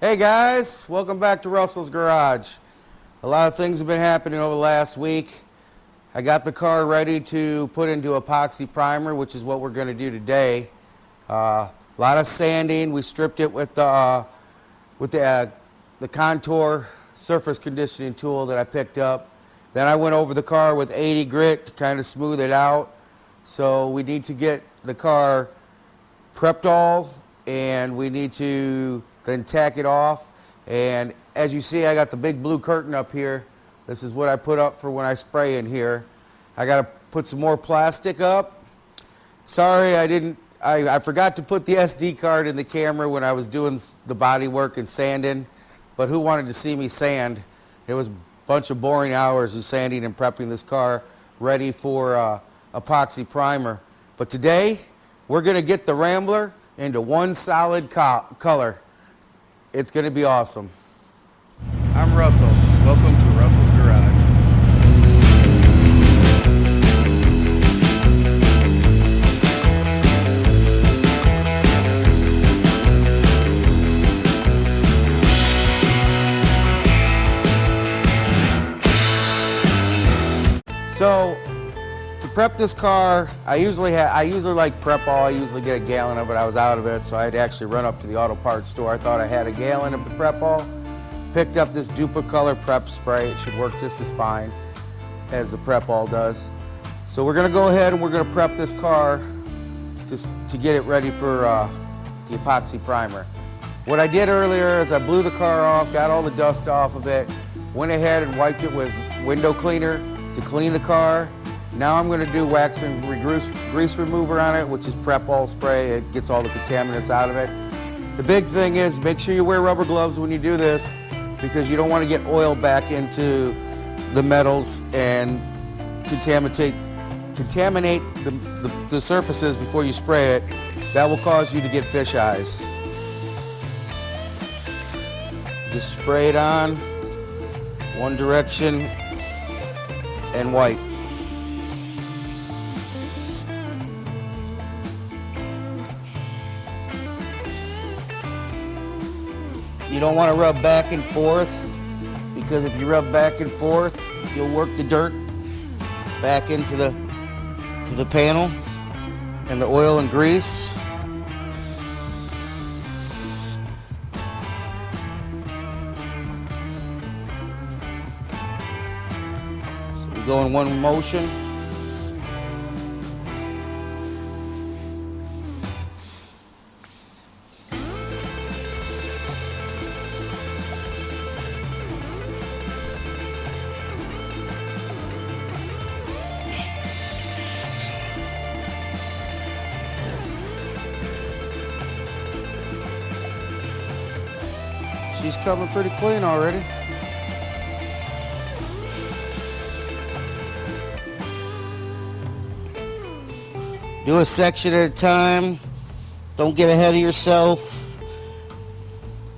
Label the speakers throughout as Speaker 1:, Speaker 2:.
Speaker 1: Hey guys, welcome back to Russell's Garage. A lot of things have been happening over the last week. I got the car ready to put into epoxy primer, which is what we're going to do today. A lot of sanding. We stripped it with the contour surface conditioning tool that I picked up. Then I went over the car with 80 grit to kind of smooth it out. So we need to get the car prepped all, and we need to then tack it off. And as you see, I got the big blue curtain up here. This is what I put up for when I spray in here. I got to put some more plastic up. Sorry, I forgot to put the SD card in the camera when I was doing the body work and sanding, but who wanted to see me sand? It was a bunch of boring hours of sanding and prepping this car ready for epoxy primer. But today, we're going to get the Rambler into one solid color. It's going to be awesome.
Speaker 2: I'm Russell. Welcome to Russell's Garage.
Speaker 1: So, to prep this car, I usually like prep all. I usually get a gallon of it. I was out of it, so I had to actually run up to the auto parts store. I thought I had a gallon of the prep all. Picked up this Duplicolor prep spray. It should work just as fine as the prep all does. So we're going to go ahead and we're going to prep this car to get it ready for the epoxy primer. What I did earlier is I blew the car off, got all the dust off of it, went ahead and wiped it with window cleaner to clean the car. Now I'm going to do wax and grease remover on it, which is prep all spray. It gets all the contaminants out of it. The big thing is make sure you wear rubber gloves when you do this, because you don't want to get oil back into the metals and contaminate the surfaces before you spray it. That will cause you to get fish eyes. Just spray it on one direction and wipe. You don't want to rub back and forth, because if you rub back and forth, you'll work the dirt back into the panel and the oil and grease. So we go in one motion. She's coming pretty clean already. Do a section at a time. Don't get ahead of yourself.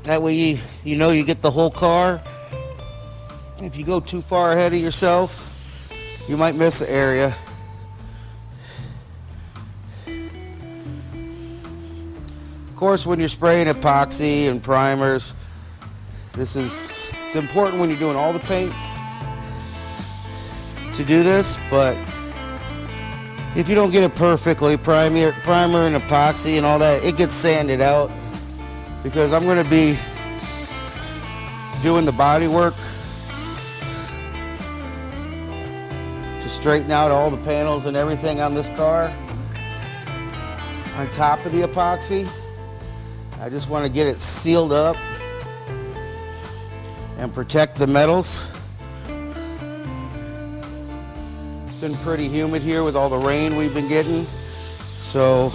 Speaker 1: That way you know you get the whole car. If you go too far ahead of yourself, you might miss an area. Of course, when you're spraying epoxy and primers, it's important when you're doing all the paint to do this, but if you don't get it perfectly, primer and epoxy and all that, it gets sanded out, because I'm going to be doing the body work to straighten out all the panels and everything on this car on top of the epoxy. I just want to get it sealed up and protect the metals. It's been pretty humid here with all the rain we've been getting, so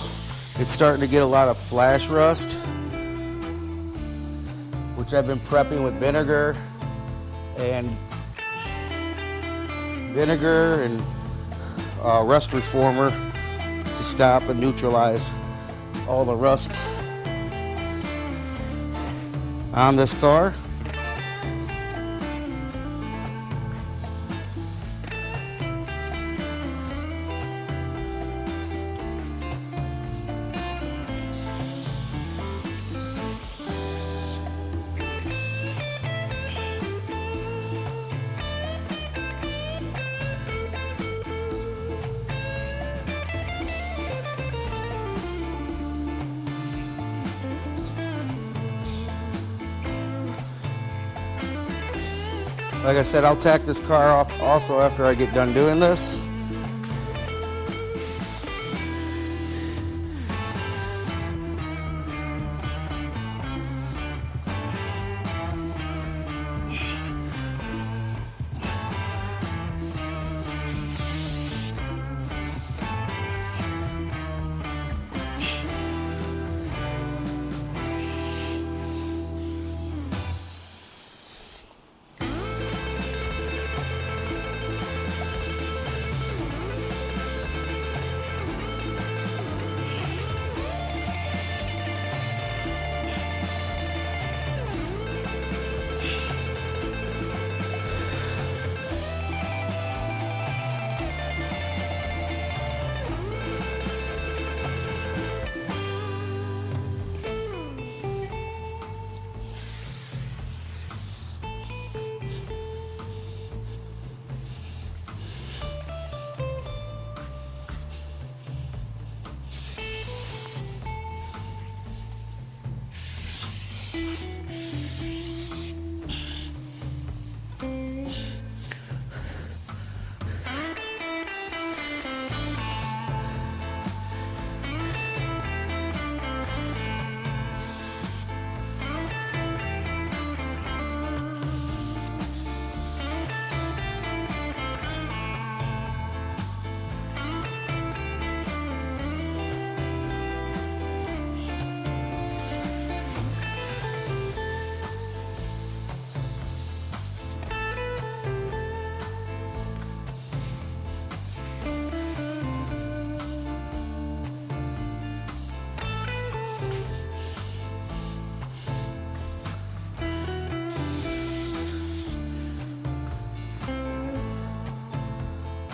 Speaker 1: it's starting to get a lot of flash rust, which I've been prepping with vinegar and rust reformer to stop and neutralize all the rust on this car. Like I said, I'll tack this car off also after I get done doing this.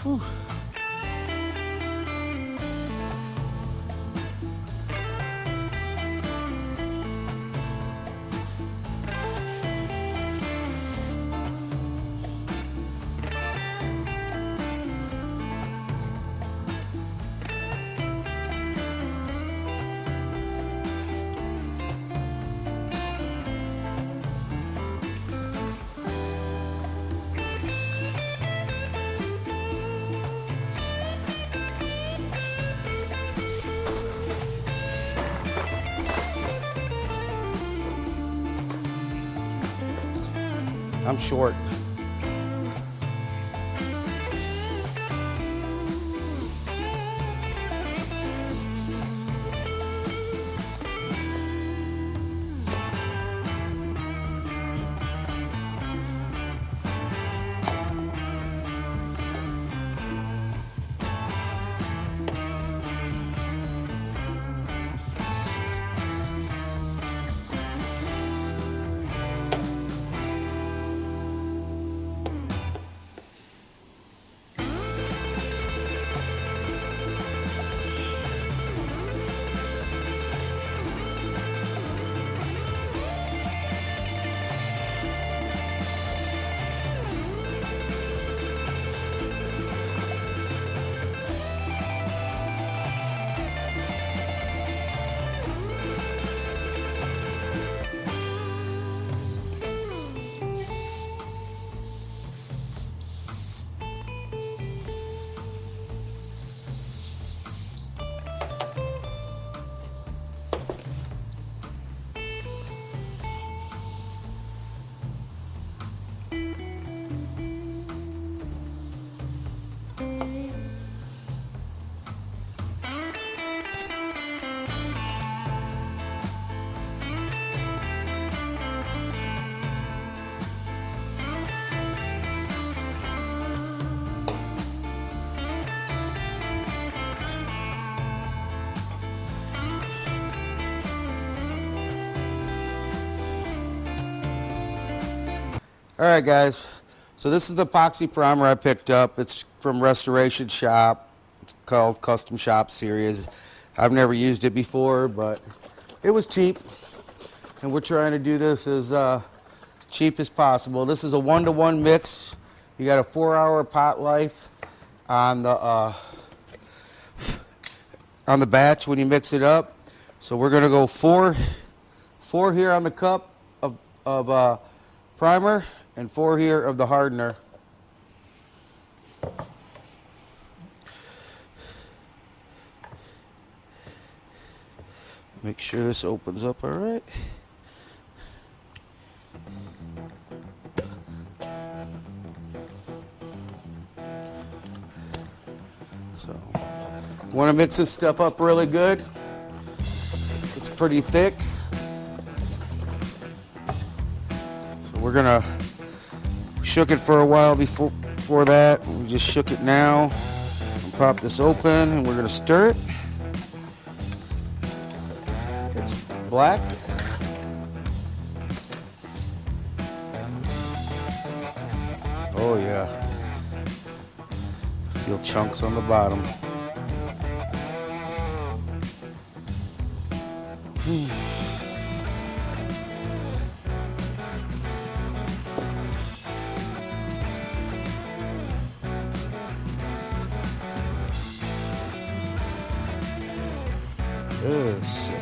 Speaker 1: Whew. I'm short. All right, guys. So this is the epoxy primer I picked up. It's from Restoration Shop. It's called Custom Shop Series. I've never used it before, but it was cheap. And we're trying to do this as cheap as possible. This is a 1-to-1 mix. You got a 4-hour pot life on the batch when you mix it up. So we're gonna go four here on the cup of primer, and 4 here of the hardener. Make sure this opens up all right. So, you want to mix this stuff up really good. It's pretty thick. So we're gonna shook it for a while before that. We just shook it now. And pop this open, and we're gonna stir it. It's black. Oh yeah. Feel chunks on the bottom. Oh, shit.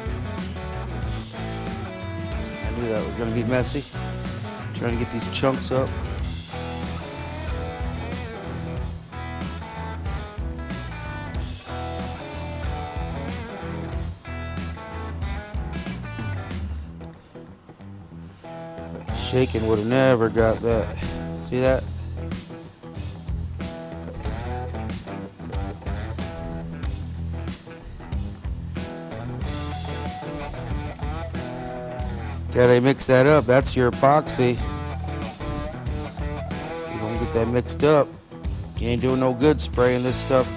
Speaker 1: I knew that was going to be messy. Trying to get these chunks up. Shaking would have never got that. See that? Gotta mix that up. That's your epoxy. You don't get that mixed up, you ain't doing no good spraying this stuff.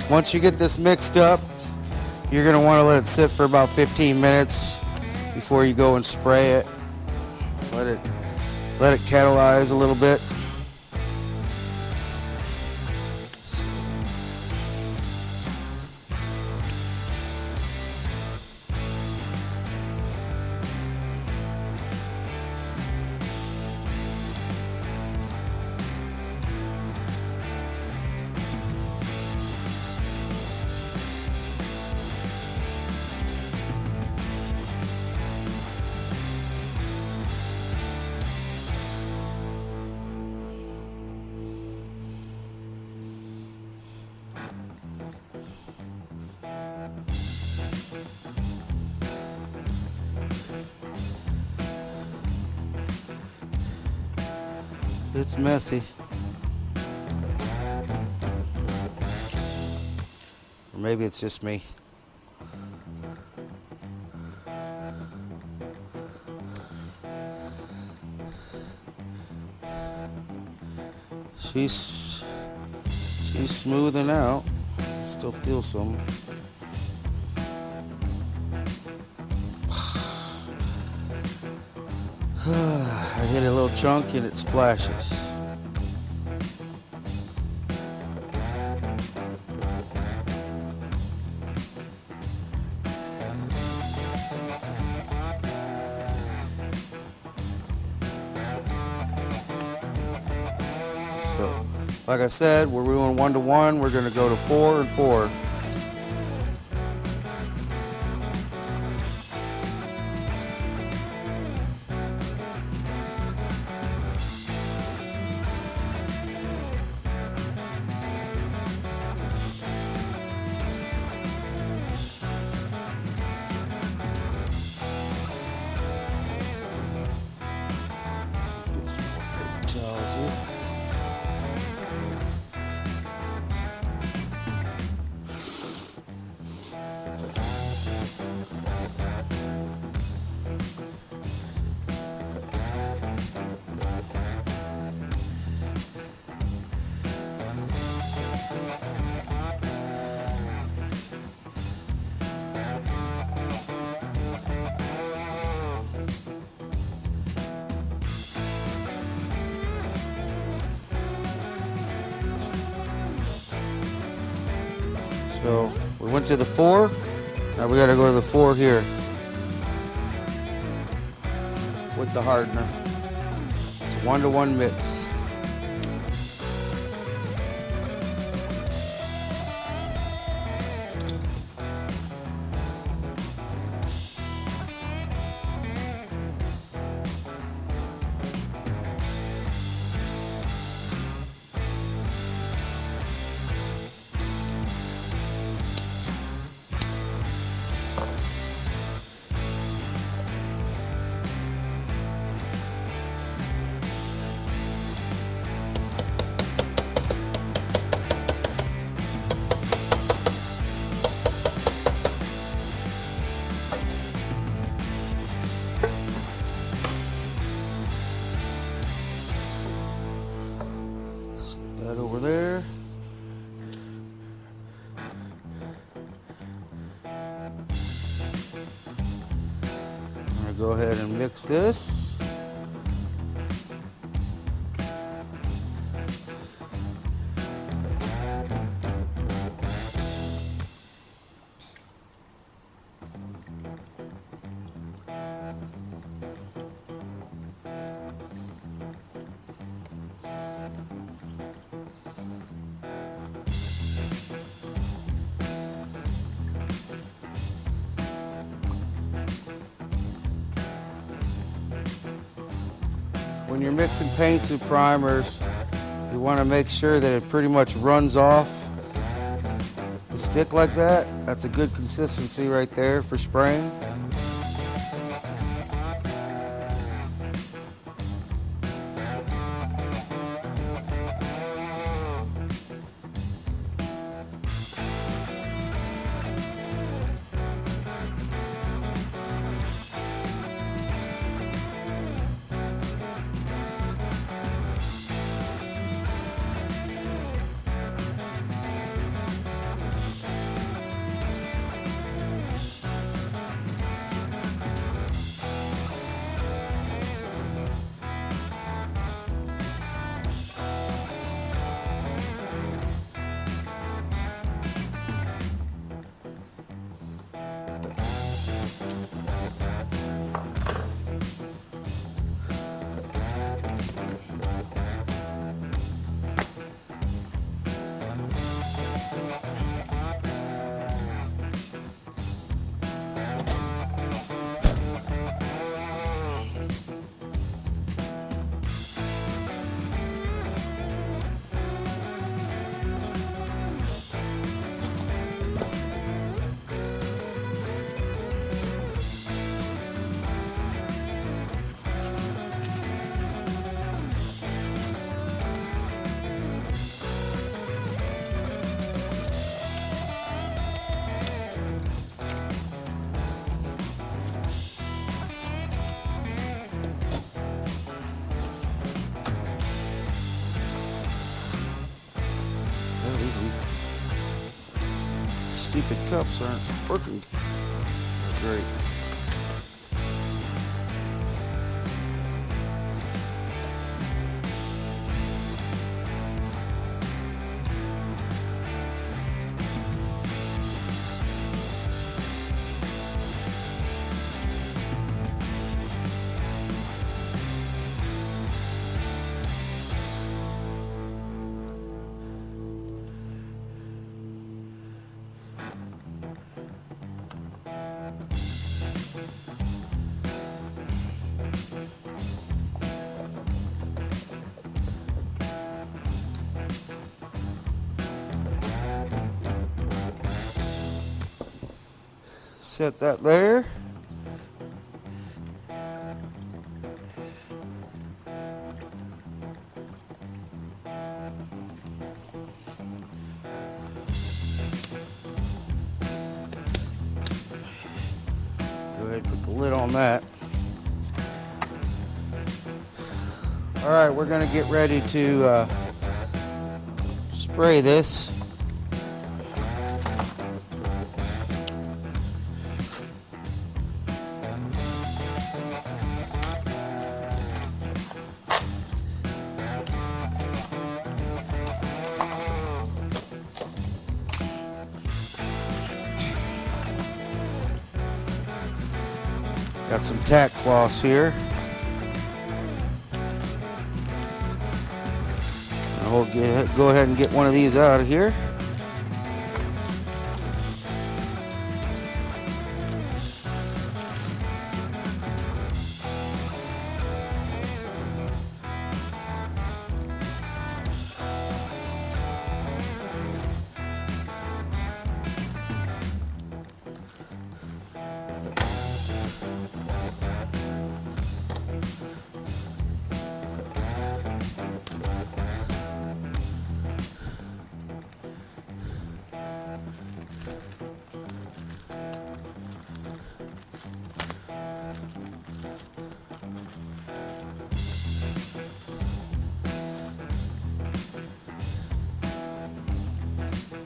Speaker 1: Once you get this mixed up, you're going to want to let it sit for about 15 minutes before you go and spray it. Let it catalyze a little bit. It's messy. Or maybe it's just me. She's smoothing out. Still feel some. I hit a little chunk and it splashes. So, like I said, we're doing 1 to 1. We're going to go to 4 and 4. Get some more paper towels here. So we went to the 4. Now we gotta go to the 4 here with the hardener. It's a 1-to-1 mix. That over there. I'm gonna go ahead and mix this. When you're mixing paints and primers, you want to make sure that it pretty much runs off the stick like that. That's a good consistency right there for spraying. Stupid cups aren't working great. Set that there. Go ahead and put the lid on that. All right, we're gonna get ready to spray this. Got some tack cloths here. I'll go ahead and get one of these out of here.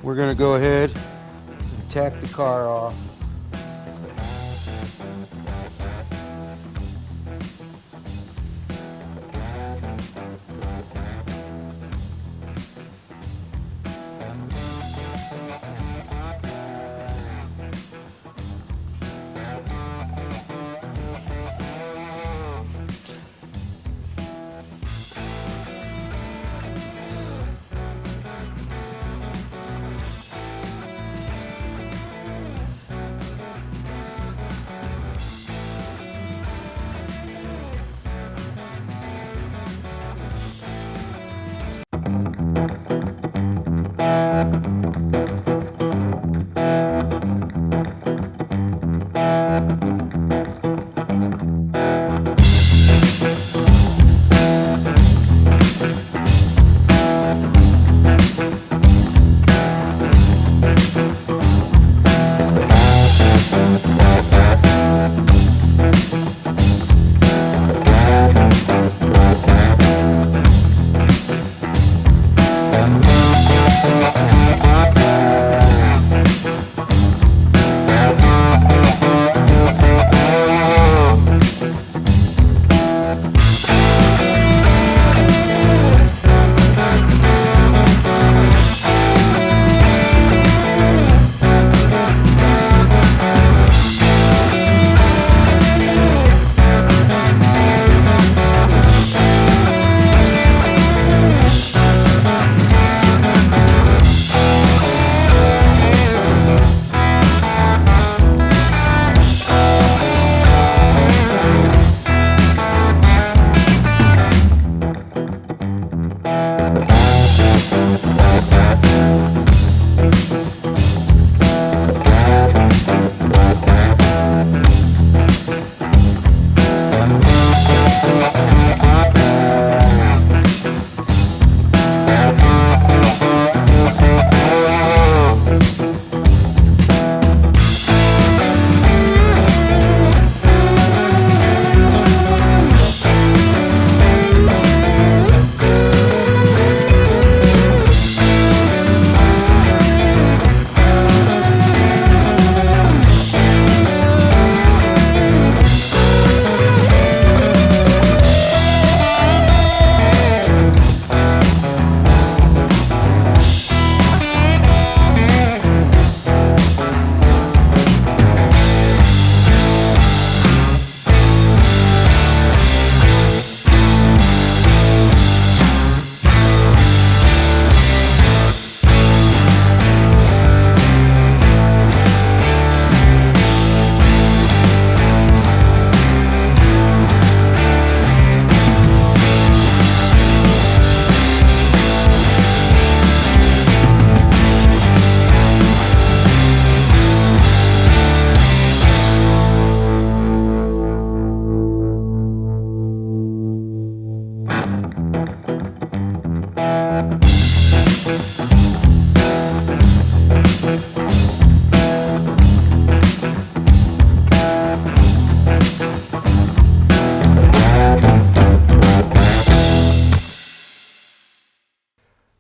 Speaker 1: We're going to go ahead and tack the car off.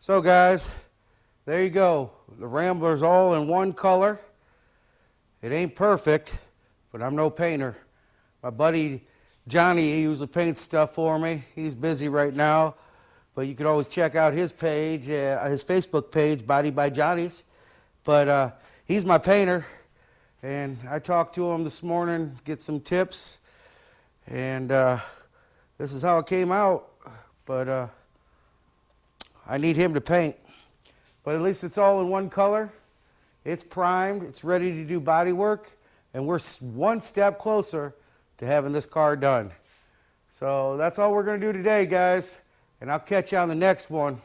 Speaker 1: So guys, there you go. The Rambler's all in one color. It ain't perfect, but I'm no painter. My buddy Johnny, he usually paints stuff for me. He's busy right now, but you can always check out his page, his Facebook page, Body by Johnny's. But he's my painter, and I talked to him this morning, get some tips. And this is how it came out. But I need him to paint. But at least it's all in one color. It's primed. It's ready to do body work. And we're one step closer to having this car done. So that's all we're going to do today, guys. And I'll catch you on the next one.